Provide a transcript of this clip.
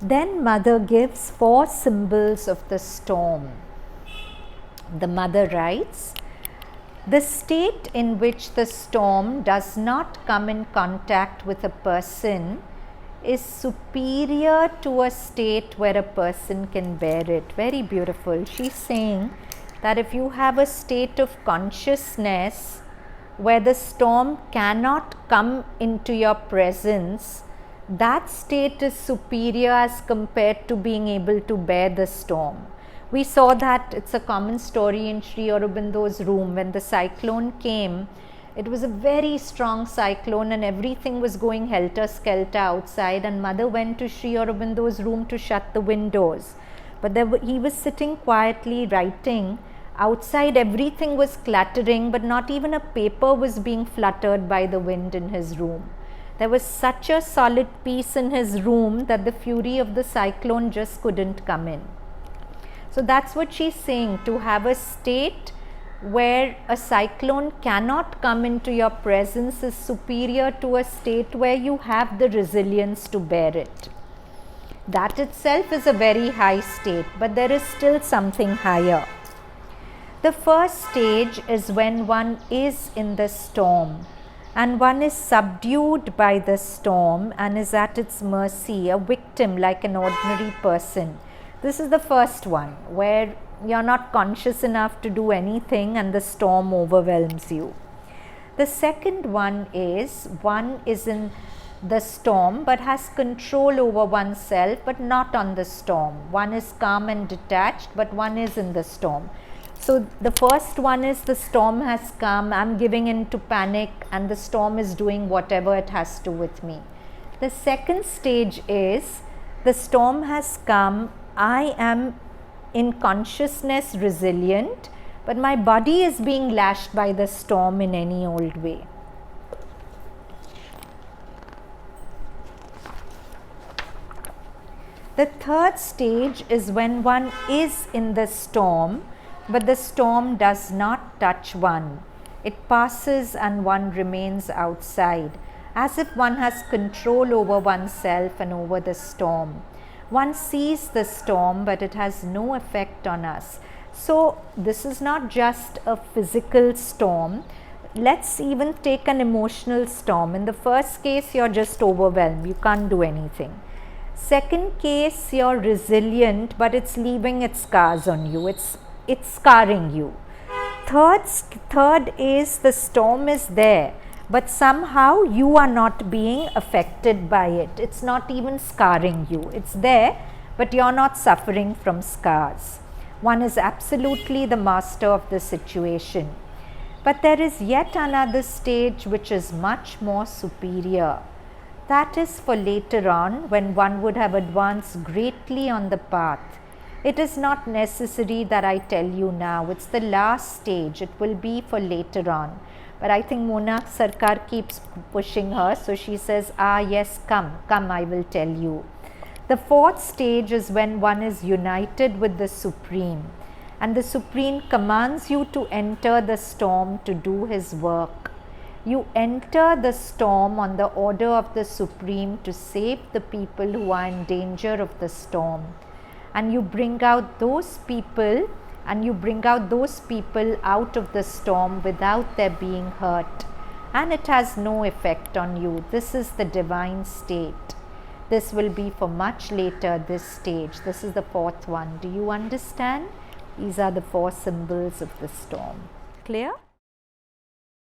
Then mother gives 4 symbols of the storm. The mother writes, the state in which the storm does not come in contact with a person is superior to a state where a person can bear it. Very beautiful. She's saying that if you have a state of consciousness where the storm cannot come into your presence, that state is superior as compared to being able to bear the storm. We saw that it's a common story in Sri Aurobindo's room. When the cyclone came, it was a very strong cyclone and everything was going helter-skelter outside, and mother went to Sri Aurobindo's room to shut the windows. But he was sitting quietly writing. Outside everything was clattering, but not even a paper was being fluttered by the wind in his room. There was such a solid peace in his room that the fury of the cyclone just couldn't come in. So that's what she's saying, to have a state where a cyclone cannot come into your presence is superior to a state where you have the resilience to bear it. That itself is a very high state, but there is still something higher. The first stage is when one is in the storm and one is subdued by the storm and is at its mercy, a victim like an ordinary person. This is the first one, where you're not conscious enough to do anything and the storm overwhelms you. The second one is in the storm but has control over oneself but not on the storm. One is calm and detached, but one is in the storm. So the first one is the storm has come, I'm giving in to panic and the storm is doing whatever it has to with me. The second stage is the storm has come, I am in consciousness resilient, but my body is being lashed by the storm in any old way. The third stage is when one is in the storm, but the storm does not touch one. It passes and one remains outside, as if one has control over oneself and over the storm. One sees the storm, but it has no effect on us. So this is not just a physical storm. Let's even take an emotional storm. In the first case, you're just overwhelmed. You can't do anything. Second case, you're resilient, but it's leaving its scars on you. It's scarring you. Third is the storm is there, but somehow you are not being affected by it. It's not even scarring you. It's there, but you're not suffering from scars. One is absolutely the master of the situation. But there is yet another stage which is much more superior. That is for later on, when one would have advanced greatly on the path. It is not necessary that I tell you now. It's the last stage. It will be for later on. But I think Mona Sarkar keeps pushing her. So she says, yes, come, I will tell you. The fourth stage is when one is united with the Supreme. And the Supreme commands you to enter the storm to do His work. You enter the storm on the order of the Supreme to save the people who are in danger of the storm. And you bring out those people out of the storm without their being hurt, and it has no effect on you. This is the divine state. This will be for much later, this stage. This is the fourth one. Do you understand? These are the 4 symbols of the storm. Clear?